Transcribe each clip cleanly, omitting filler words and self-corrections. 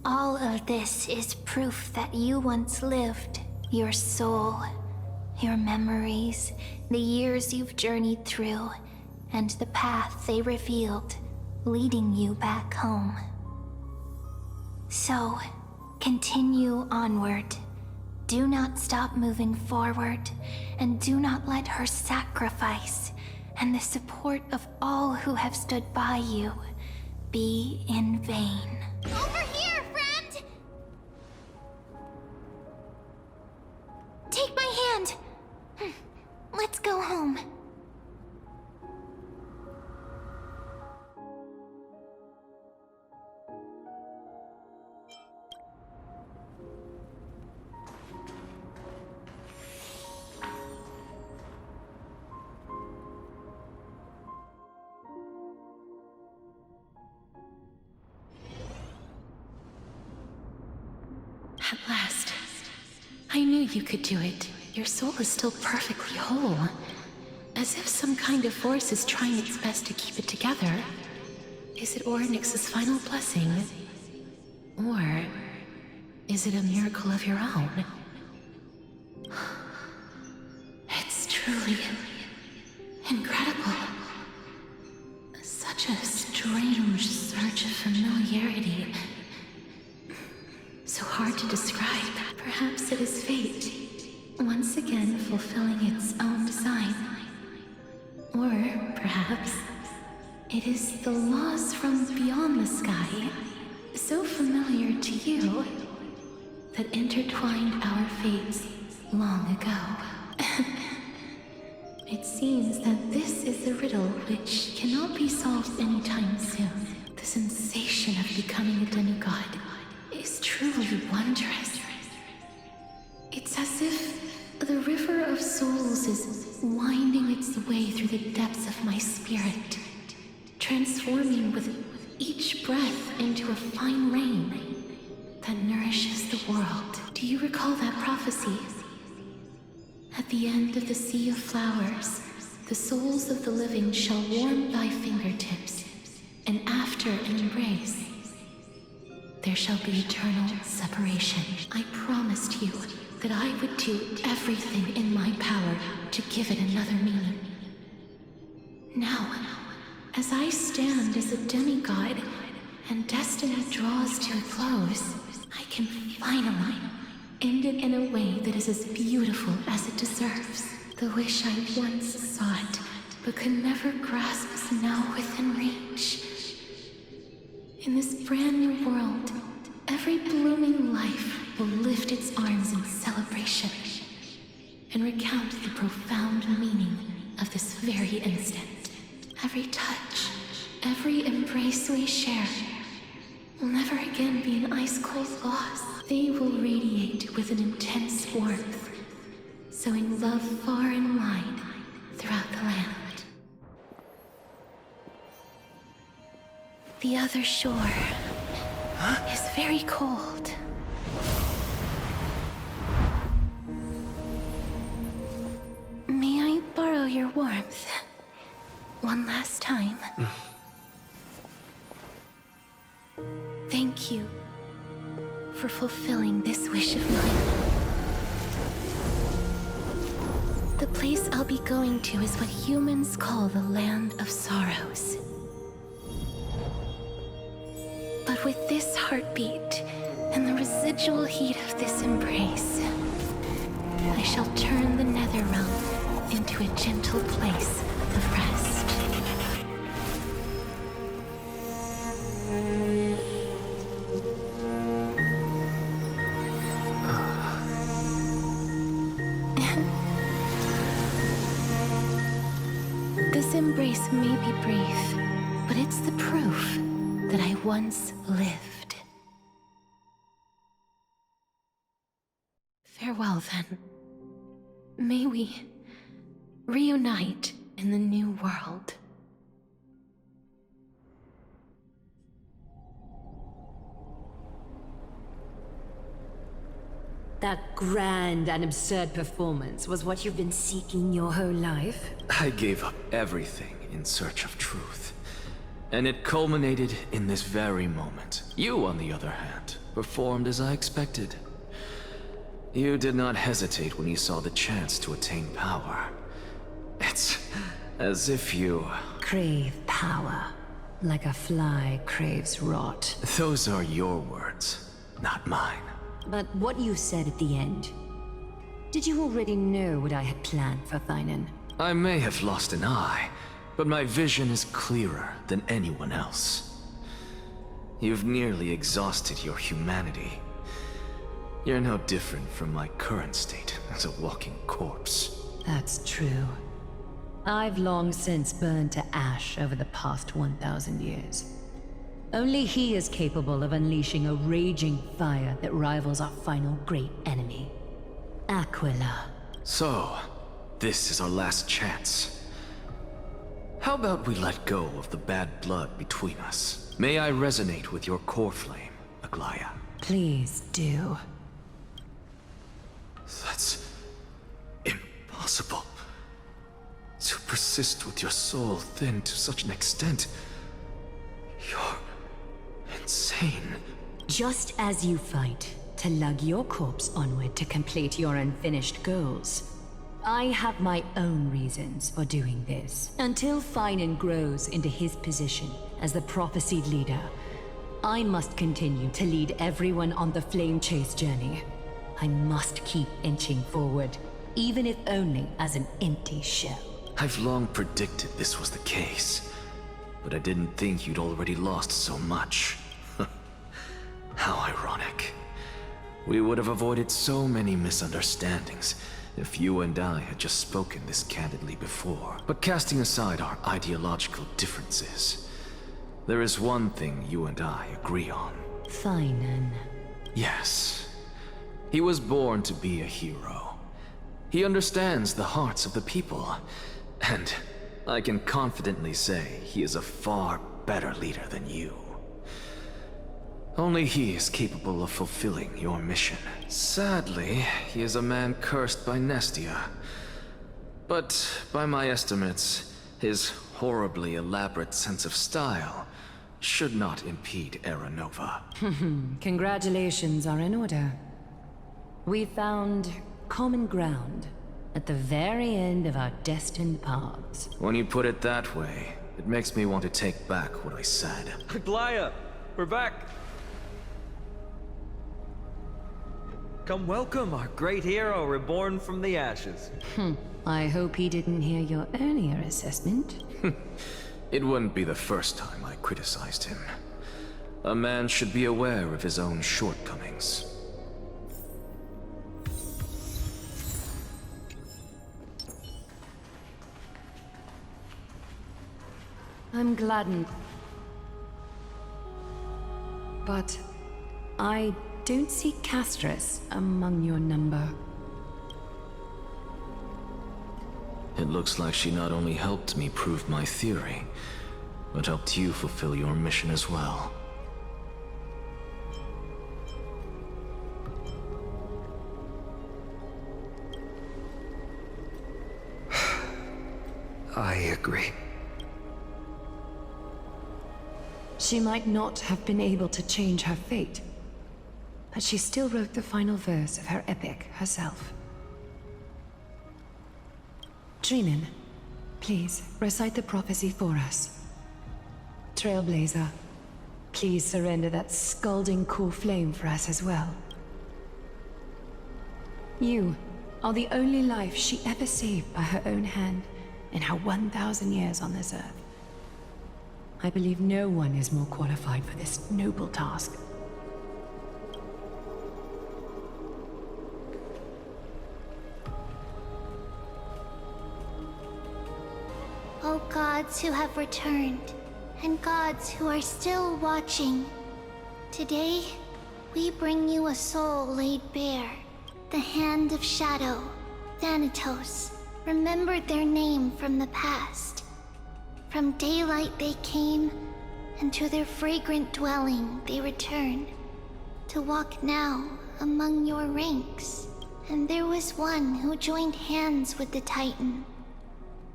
All of this is proof that you once lived. Your soul, your memories, the years you've journeyed through, and the path they revealed, leading you back home. So, continue onward. Do not stop moving forward, and do not let her sacrifice and the support of all who have stood by you be in vain. Over here, friend! Take my hand! Let's go home. At last. I knew you could do it. Your soul is still perfectly whole. As if some kind of force is trying its best to keep it together. Is it Orynyx's final blessing? Or is it a miracle of your own? It's truly incredible. Such a strange surge of familiarity. So hard to describe. Perhaps it is fate, once again fulfilling its own design. Or perhaps it is the laws from beyond the sky, so familiar to you, that intertwined our fates long ago. It seems that this is the riddle which cannot be solved anytime soon. The sensation of becoming a demigod is truly wondrous. It's as if the river of souls is winding its way through the depths of my spirit, transforming with each breath into a fine rain that nourishes the world. Do you recall that prophecy? At the end of the sea of flowers, the souls of the living shall warm thy fingertips, and after an embrace, there shall be eternal separation. I promised you that I would do everything in my power to give it another meaning. Now, as I stand as a demigod and destiny draws to a close, I can finally end it in a way that is as beautiful as it deserves. The wish I once sought, but could never grasp, is now within reach. In this brand new world, every blooming life will lift its arms in celebration and recount the profound meaning of this very instant. Every touch, every embrace we share will never again be an ice-cold loss. They will radiate with an intense warmth, sowing love far and wide throughout the land. The other shore is very cold. May I borrow your warmth one last time? Thank you for fulfilling this wish of mine. The place I'll be going to is what humans call the Land of Sorrows. But with this heartbeat and the residual heat of this embrace, I shall turn the nether realm into a gentle place of rest. This embrace may be brief, but it's the proof that I once lived. Farewell, then. May we reunite in the new world. That grand and absurd performance was what you've been seeking your whole life? I gave up everything in search of truth. And it culminated in this very moment. You, on the other hand, performed as I expected. You did not hesitate when you saw the chance to attain power. It's as if you... Crave power, like a fly craves rot. Those are your words, not mine. But what you said at the end, did you already know what I had planned for Thynan? I may have lost an eye, but my vision is clearer than anyone else. You've nearly exhausted your humanity. You're no different from my current state as a walking corpse. That's true. I've long since burned to ash over the past 1,000 years. Only he is capable of unleashing a raging fire that rivals our final great enemy, Aquila. So, this is our last chance. How about we let go of the bad blood between us? May I resonate with your core flame, Aglaya? Please do. That's... impossible. To persist with your soul thinned to such an extent... You're... insane. Just as you fight to lug your corpse onward to complete your unfinished goals, I have my own reasons for doing this. Until Thynan grows into his position as the prophesied leader, I must continue to lead everyone on the flame chase journey. I must keep inching forward, even if only as an empty shell. I've long predicted this was the case, but I didn't think you'd already lost so much. How ironic. We would have avoided so many misunderstandings if you and I had just spoken this candidly before. But casting aside our ideological differences, there is one thing you and I agree on. Thynan. Yes. He was born to be a hero. He understands the hearts of the people, and I can confidently say he is a far better leader than you. Only he is capable of fulfilling your mission. Sadly, he is a man cursed by Nestia. But by my estimates, his horribly elaborate sense of style should not impede Era Nova. Congratulations are in order. We found common ground at the very end of our destined paths. When you put it that way, it makes me want to take back what I said. Aglaya, we're back. Come welcome our great hero reborn from the ashes. I hope he didn't hear your earlier assessment. It wouldn't be the first time I criticized him. A man should be aware of his own shortcomings. I'm gladdened. But I don't see Castris among your number. It looks like she not only helped me prove my theory, but helped you fulfill your mission as well. I agree. She might not have been able to change her fate, but she still wrote the final verse of her epic herself. Dreamin, please recite the prophecy for us. Trailblazer, please surrender that scalding core flame for us as well. You are the only life she ever saved by her own hand in her 1,000 years on this earth. I believe no one is more qualified for this noble task. O gods who have returned, and gods who are still watching, today we bring you a soul laid bare. The Hand of Shadow, Thanatos, remembered their name from the past. From daylight they came, and to their fragrant dwelling they return, to walk now among your ranks. And there was one who joined hands with the Titan,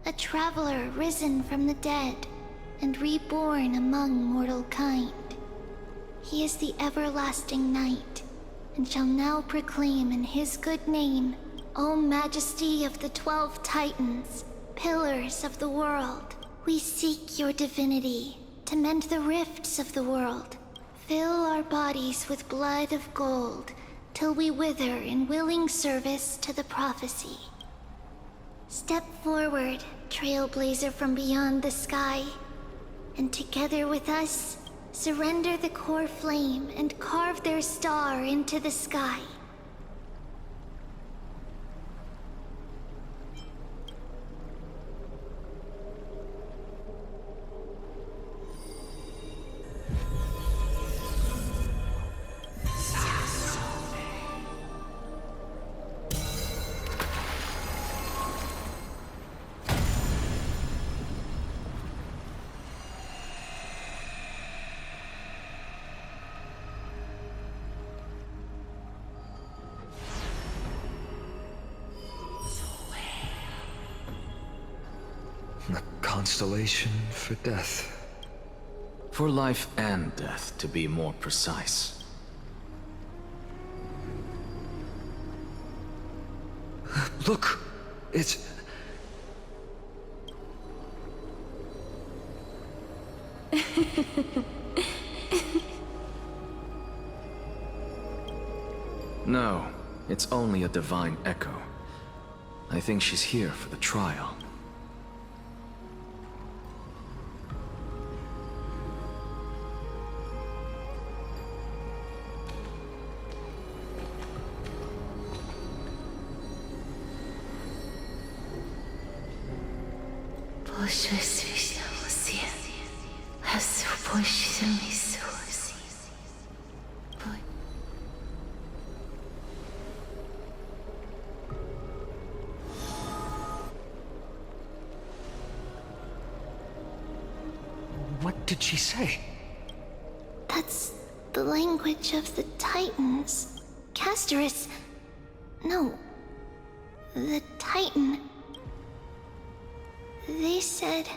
a traveler risen from the dead and reborn among mortal kind. He is the everlasting night, and shall now proclaim in his good name, O Majesty of the 12 Titans, pillars of the world, we seek your divinity to mend the rifts of the world. Fill our bodies with blood of gold, till we wither in willing service to the prophecy. Step forward, trailblazer from beyond the sky, and together with us, surrender the core flame and carve their star into the sky. A constellation for death. For life and death, to be more precise. Look! It's... No, it's only a divine echo. I think she's here for the trial. What did she say? That's the language of the Titans. Castorus... No. The Titan. They said,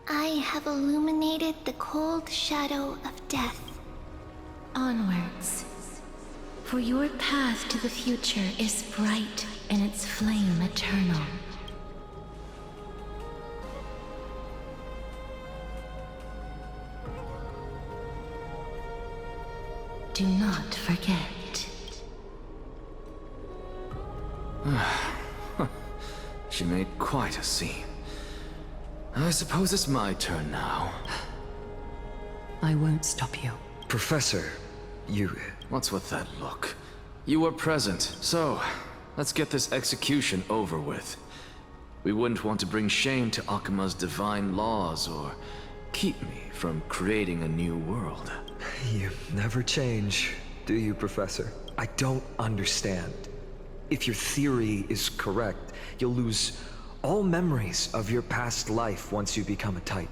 I have illuminated the cold shadow of death. Onwards. For your path to the future is bright and its flame eternal. Do not forget. She made quite a scene. I suppose it's my turn now. I won't stop you. Professor, you... What's with that look? You were present, so let's get this execution over with. We wouldn't want to bring shame to Akuma's divine laws or keep me from creating a new world. You never change, do you, Professor? I don't understand. If your theory is correct, you'll lose all memories of your past life once you become a Titan.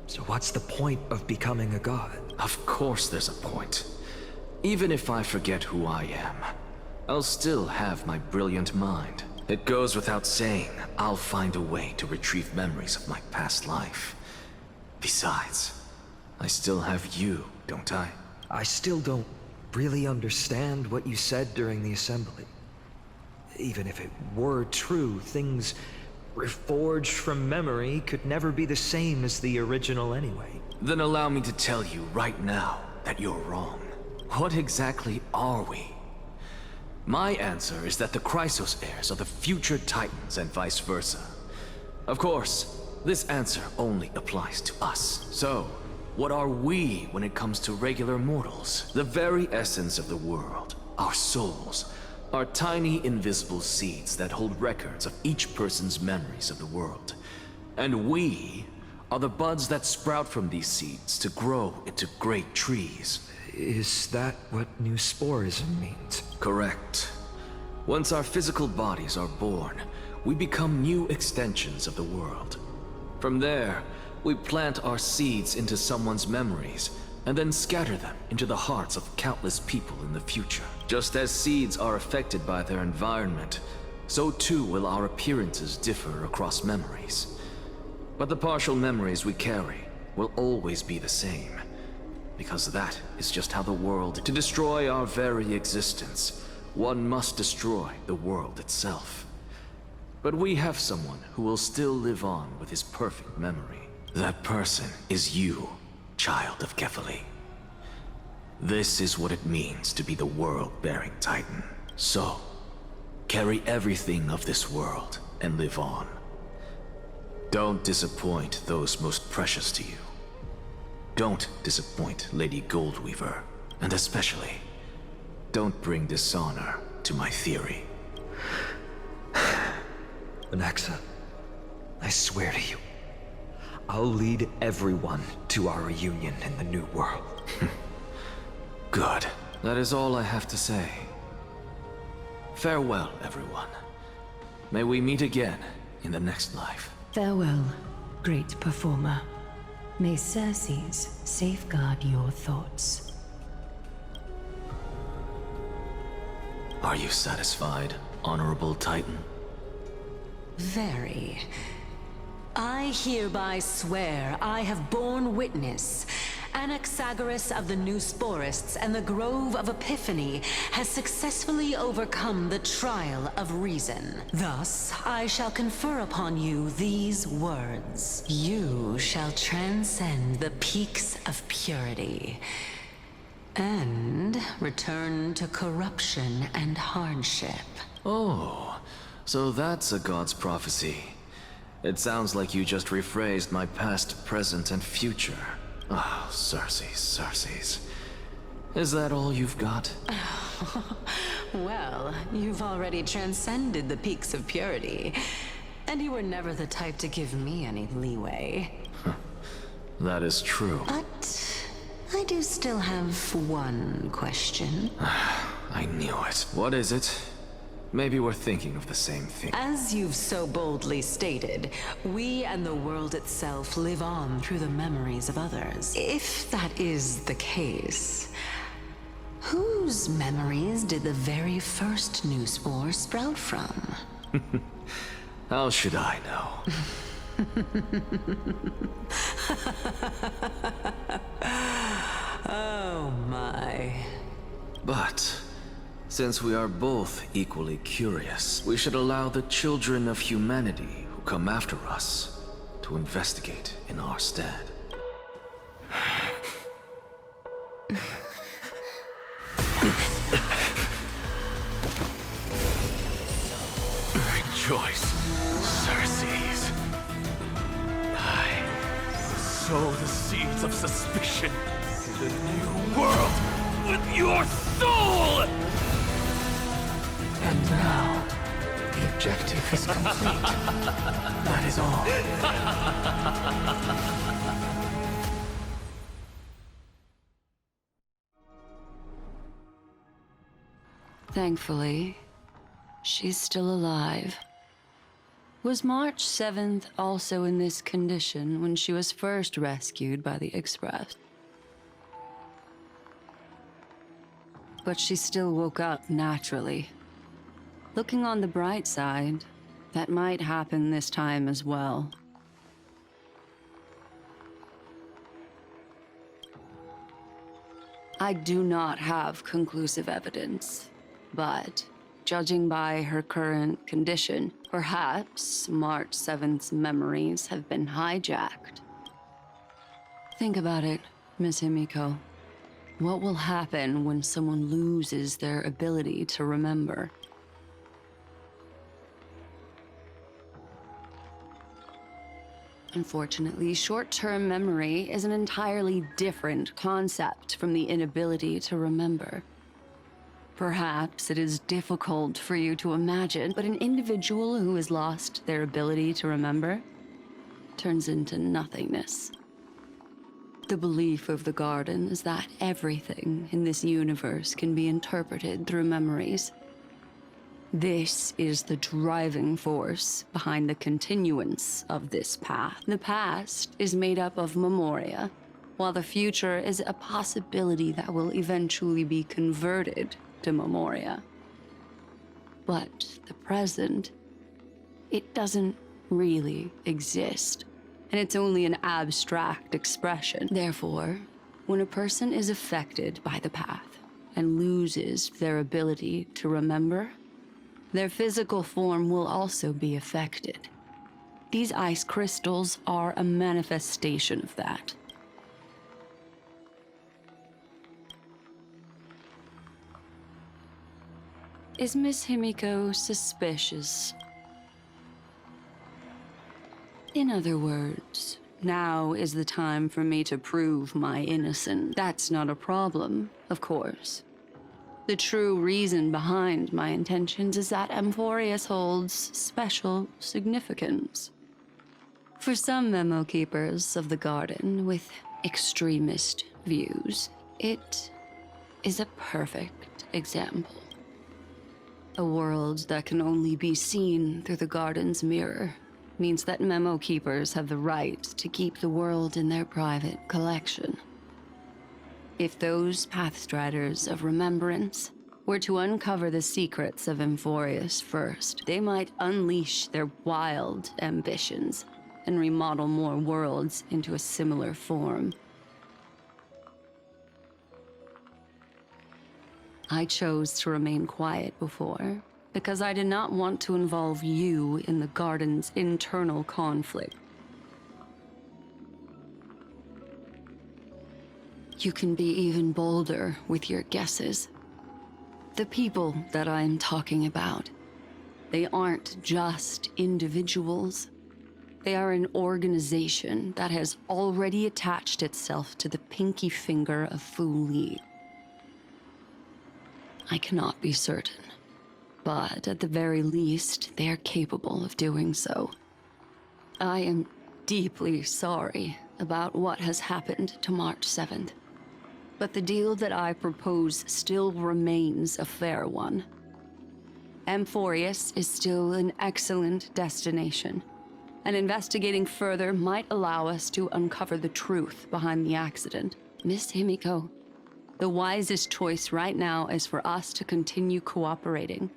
So what's the point of becoming a god? Of course there's a point. Even if I forget who I am, I'll still have my brilliant mind. It goes without saying, I'll find a way to retrieve memories of my past life. Besides, I still have you, don't I? I still don't really understand what you said during the assembly. Even if it were true, things reforged from memory could never be the same as the original anyway. Then allow me to tell you right now that you're wrong. What exactly are we? My answer is that the Chrysos heirs are the future Titans and vice versa. Of course, this answer only applies to us. So, what are we when it comes to regular mortals? The very essence of the world, our souls, are tiny invisible seeds that hold records of each person's memories of the world. And we are the buds that sprout from these seeds to grow into great trees. Is that what new sporism means? Correct. Once our physical bodies are born, we become new extensions of the world. From there, we plant our seeds into someone's memories, and then scatter them into the hearts of countless people in the future. Just as seeds are affected by their environment, so too will our appearances differ across memories. But the partial memories we carry will always be the same. because that is just how the world... To destroy our very existence, one must destroy the world itself. But we have someone who will still live on with his perfect memory. That person is you, child of Kefali. This is what it means to be the world-bearing Titan. So, carry everything of this world and live on. Don't disappoint those most precious to you. Don't disappoint Lady Goldweaver, and especially, don't bring dishonor to my theory. Anaxa, I swear to you, I'll lead everyone to our reunion in the new world. Good. That is all I have to say. Farewell, everyone. May we meet again in the next life. Farewell, great performer. May Circes safeguard your thoughts. Are you satisfied, Honorable Titan? Very. I hereby swear I have borne witness. Anaxagoras of the New Sporists and the Grove of Epiphany has successfully overcome the trial of reason. Thus, I shall confer upon you these words. You shall transcend the peaks of purity and return to corruption and hardship. Oh, so that's a god's prophecy. It sounds like you just rephrased my past, present, and future. Oh, Circes. Is that all you've got? Well, you've already transcended the peaks of purity, and you were never the type to give me any leeway. That is true. But I do still have one question. I knew it. What is it? Maybe we're thinking of the same thing. As you've so boldly stated, we and the world itself live on through the memories of others. If that is the case, whose memories did the very first new spore sprout from? How should I know? Oh my. But since we are both equally curious, we should allow the children of humanity who come after us to investigate in our stead. Rejoice, Circes. I sow the seeds of suspicion in the new world with your soul! And now, the objective is complete. That is all. Thankfully, she's still alive. Was March 7th also in this condition when she was first rescued by the Express? But she still woke up naturally. Looking on the bright side, that might happen this time as well. I do not have conclusive evidence, but judging by her current condition, perhaps March 7th's memories have been hijacked. Think about it, Miss Himiko. What will happen when someone loses their ability to remember? Unfortunately, short-term memory is an entirely different concept from the inability to remember. Perhaps it is difficult for you to imagine, but an individual who has lost their ability to remember turns into nothingness. The belief of the Garden is that everything in this universe can be interpreted through memories. This is the driving force behind the continuance of this path. The past is made up of memoria, while the future is a possibility that will eventually be converted to memoria. But the present, it doesn't really exist, and it's only an abstract expression. Therefore, When a person is affected by the path and loses their ability to remember, their physical form will also be affected. These ice crystals are a manifestation of that. Is Miss Himiko suspicious? In other words, now is the time for me to prove my innocence. That's not a problem, of course. The true reason behind my intentions is that Amphorius holds special significance. For some memo keepers of the garden with extremist views, it is a perfect example. A world that can only be seen through the garden's mirror means that memo keepers have the right to keep the world in their private collection. If those Pathstriders of Remembrance were to uncover the secrets of Amphorius first, they might unleash their wild ambitions and remodel more worlds into a similar form. I chose to remain quiet before, because I did not want to involve you in the garden's internal conflict. You can be even bolder with your guesses. The people that I am talking about, they aren't just individuals. They are an organization that has already attached itself to the pinky finger of Fu Li. I cannot be certain, but at the very least, they are capable of doing so. I am deeply sorry about what has happened to March 7th, but the deal that I propose still remains a fair one. Amphorius is still an excellent destination, and investigating further might allow us to uncover the truth behind the accident. Miss Himiko, the wisest choice right now is for us to continue cooperating.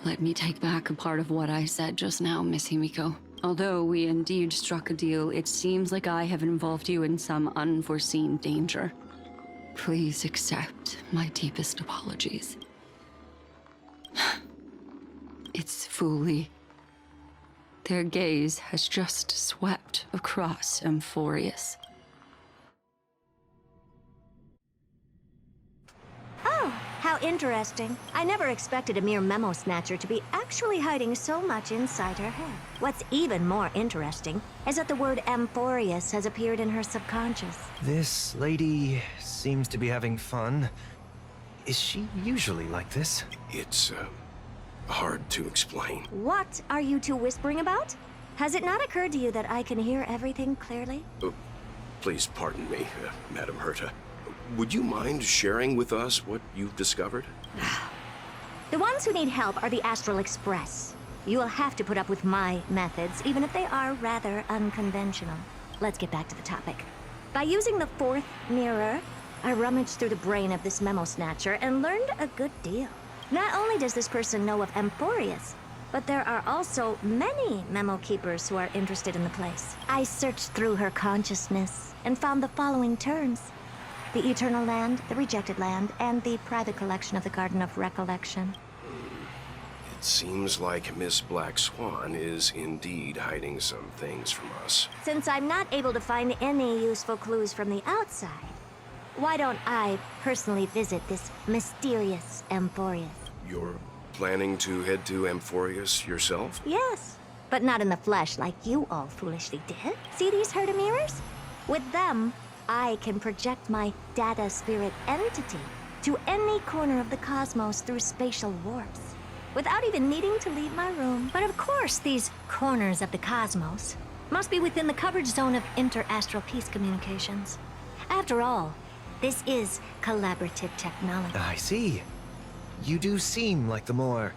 Let me take back a part of what I said just now, Miss Himiko. Although we indeed struck a deal, it seems like I have involved you in some unforeseen danger. Please accept my deepest apologies. It's Fu Li. Their gaze has just swept across Amphorius. Oh, how interesting. I never expected a mere memo snatcher to be actually hiding so much inside her head. What's even more interesting is that the word Amphorius has appeared in her subconscious. This lady seems to be having fun. Is she usually like this? It's, hard to explain. What are you two whispering about? Has it not occurred to you that I can hear everything clearly? Please pardon me, Madam Herta. Would you mind sharing with us what you've discovered? The ones who need help are the Astral Express. You will have to put up with my methods, even if they are rather unconventional. Let's get back to the topic. By using the fourth mirror, I rummaged through the brain of this memo snatcher and learned a good deal. Not only does this person know of Amphorius, but there are also many memo keepers who are interested in the place. I searched through her consciousness and found the following terms: the Eternal Land, the Rejected Land, and the private collection of the Garden of Recollection. It seems like Miss Black Swan is indeed hiding some things from us. Since I'm not able to find any useful clues from the outside, why don't I personally visit this mysterious Amphorius? You're planning to head to Amphorius yourself? Yes, but not in the flesh like you all foolishly did. See these Herta mirrors? With them, I can project my data spirit entity to any corner of the cosmos through spatial warps, without even needing to leave my room. But of course, these corners of the cosmos must be within the coverage zone of inter-astral peace communications. After all, this is collaborative technology. I see. You do seem like the more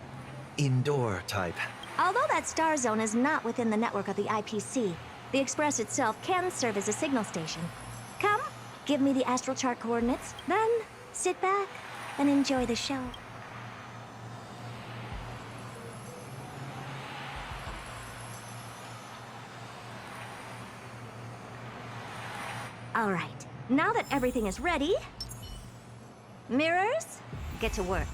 indoor type. Although that star zone is not within the network of the IPC, the Express itself can serve as a signal station. Come, give me the astral chart coordinates, then sit back and enjoy the show. All right, now that everything is ready, mirrors, get to work.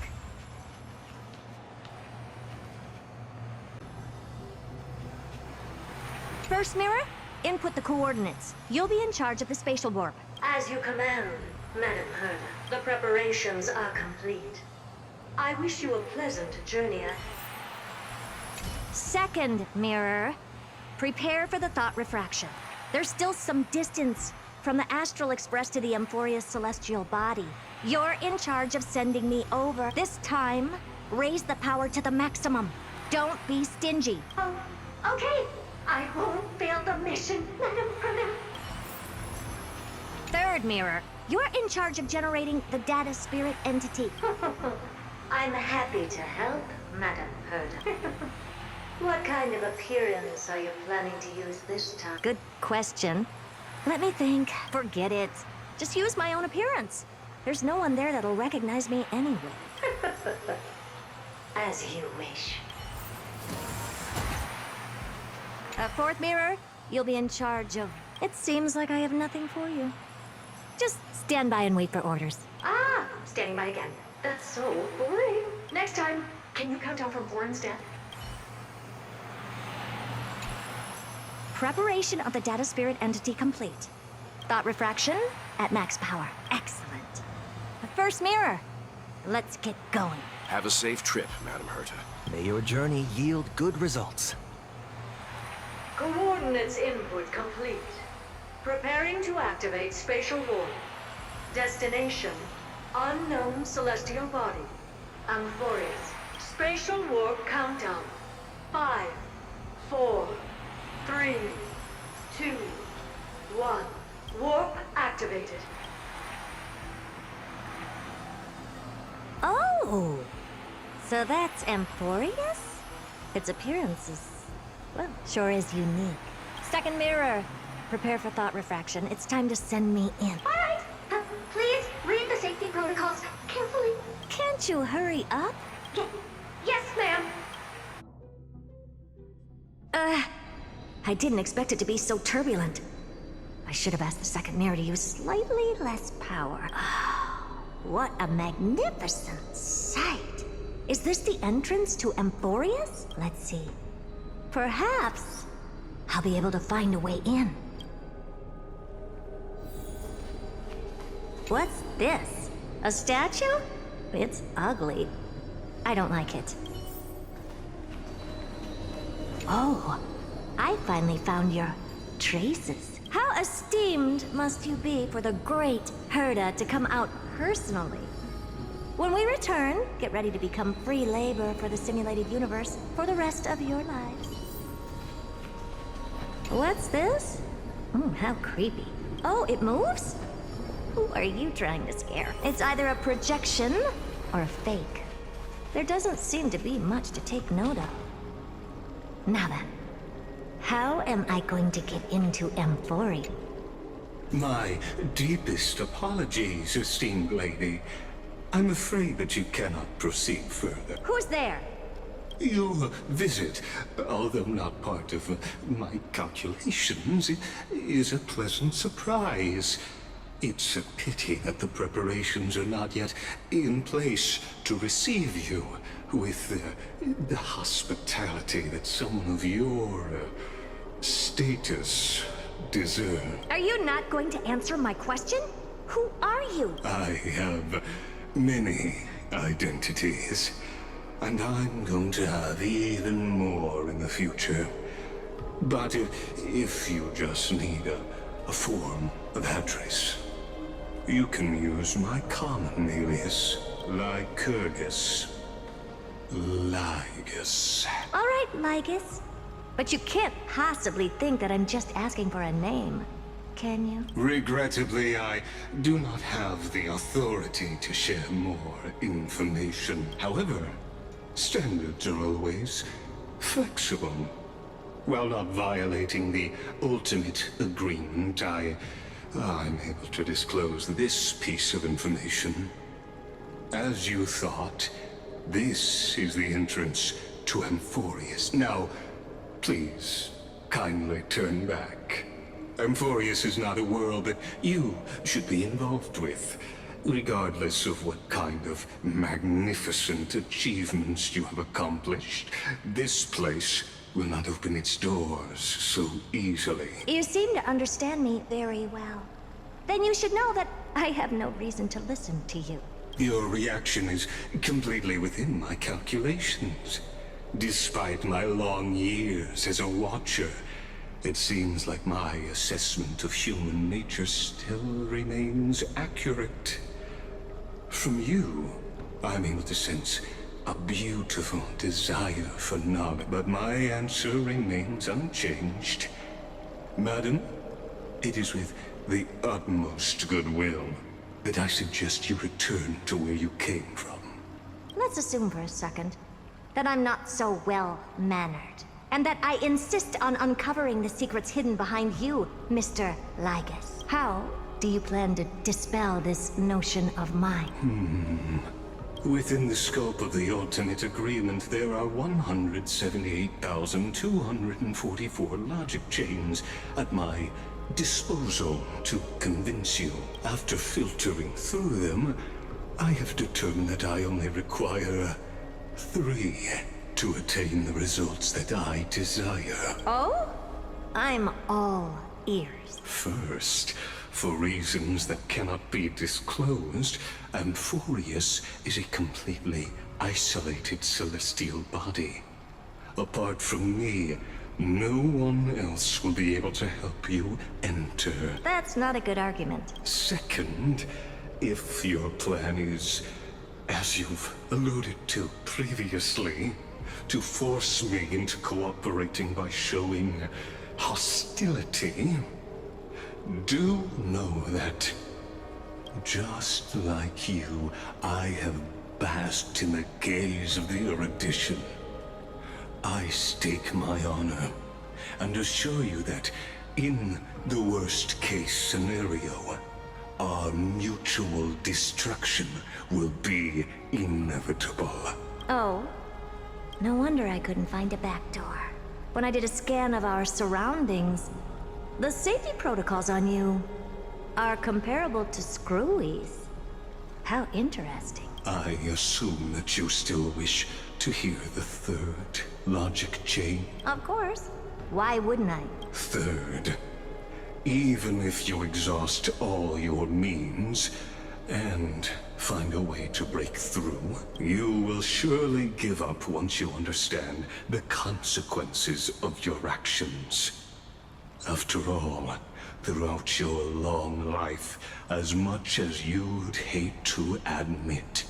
First mirror, input the coordinates. You'll be in charge of the spatial warp. As you command, Madam Herda. The preparations are complete. I wish you a pleasant journey ahead. Second mirror, prepare for the thought refraction. There's still some distance from the Astral Express to the Amphoria's celestial body. You're in charge of sending me over. This time, raise the power to the maximum. Don't be stingy. Oh, okay. I won't fail the mission, Madam Herda. Third mirror, you're in charge of generating the data spirit entity. I'm happy to help, Madam Herda. What kind of appearance are you planning to use this time? Good question. Let me think. Forget it. Just use my own appearance. There's no one there that'll recognize me anyway. As you wish. Fourth mirror, you'll be in charge of... It seems like I have nothing for you. Just stand by and wait for orders. Ah, standing by again. That's so boring. Next time, can you count down from Warren's death? Preparation of the data spirit entity complete. Thought refraction at max power. Excellent. The first mirror. Let's get going. Have a safe trip, Madam Herta. May your journey yield good results. Coordinates input complete. Preparing to activate spatial warp. Destination, unknown celestial body. Amphorius. Spatial warp countdown. 5, 4, 3, 2, 1. Warp activated. Oh! So that's Amphorius? Its appearance is, well, sure is unique. Second mirror. Prepare for thought refraction. It's time to send me in. All right. Please read the safety protocols carefully. Can't you hurry up? Yes, ma'am. I didn't expect it to be so turbulent. I should have asked the second mirror to use slightly less power. What a magnificent sight. Is this the entrance to Amphorius? Let's see. Perhaps I'll be able to find a way in. What's this? A statue? It's ugly. I don't like it. Oh, I finally found your traces. How esteemed must you be for the great Herda to come out personally? When we return, get ready to become free labor for the simulated universe for the rest of your lives. What's this? How creepy. Oh, it moves? Who are you trying to scare? It's either a projection or a fake. There doesn't seem to be much to take note of. Now then, how am I going to get into Amphoria? My deepest apologies, esteemed lady. I'm afraid that you cannot proceed further. Who's there? Your visit, although not part of my calculations, is a pleasant surprise. It's a pity that the preparations are not yet in place to receive you with the hospitality that someone of your status deserves. Are you not going to answer my question? Who are you? I have many identities, and I'm going to have even more in the future. But if you just need a form of address, you can use my common alias, Lycurgus. Lygus. All right, Lygus. But you can't possibly think that I'm just asking for a name, can you? Regrettably, I do not have the authority to share more information. However, standards are always flexible. While not violating the ultimate agreement, I'm able to disclose this piece of information. As you thought, this is the entrance to Amphorius. Now, please, kindly turn back. Amphorius is not a world that you should be involved with, regardless of what kind of magnificent achievements you have accomplished. This place will not open its doors so easily. You seem to understand me very well. Then you should know that I have no reason to listen to you. Your reaction is completely within my calculations. Despite my long years as a Watcher, it seems like my assessment of human nature still remains accurate. From you, I'm able to sense a beautiful desire for knowledge, but my answer remains unchanged. Madam, it is with the utmost goodwill that I suggest you return to where you came from. Let's assume for a second that I'm not so well-mannered, and that I insist on uncovering the secrets hidden behind you, Mr. Lygus. How do you plan to dispel this notion of mine? Within the scope of the ultimate agreement, there are 178,244 logic chains at my disposal to convince you. After filtering through them, I have determined that I only require 3 to attain the results that I desire. Oh? I'm all ears. First, for reasons that cannot be disclosed, Amphorius is a completely isolated celestial body. Apart from me, no one else will be able to help you enter. That's not a good argument. Second, if your plan is, as you've alluded to previously, to force me into cooperating by showing hostility, do know that, just like you, I have basked in the gaze of the erudition. I stake my honor, and assure you that, in the worst-case scenario, our mutual destruction will be inevitable. Oh? No wonder I couldn't find a back door. When I did a scan of our surroundings, the safety protocols on you are comparable to Screwy's. How interesting. I assume that you still wish to hear the third logic chain? Of course. Why wouldn't I? Third, even if you exhaust all your means and find a way to break through, you will surely give up once you understand the consequences of your actions. After all, throughout your long life, as much as you'd hate to admit,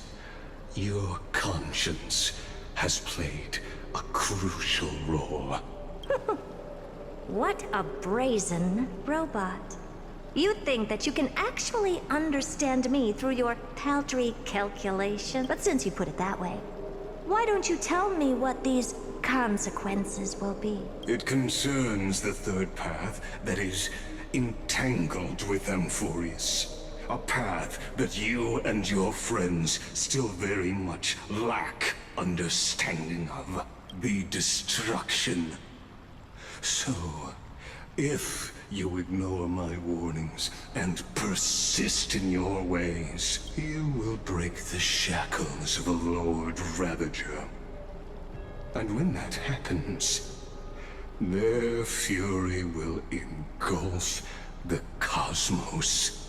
your conscience has played a crucial role. What a brazen robot. You think that you can actually understand me through your paltry calculation? But since you put it that way, why don't you tell me what these consequences will be? It concerns the third path that is entangled with Amphorius. A path that you and your friends still very much lack understanding of. The destruction. So, if you ignore my warnings and persist in your ways, you will break the shackles of a Lord Ravager. And when that happens, their fury will engulf the cosmos.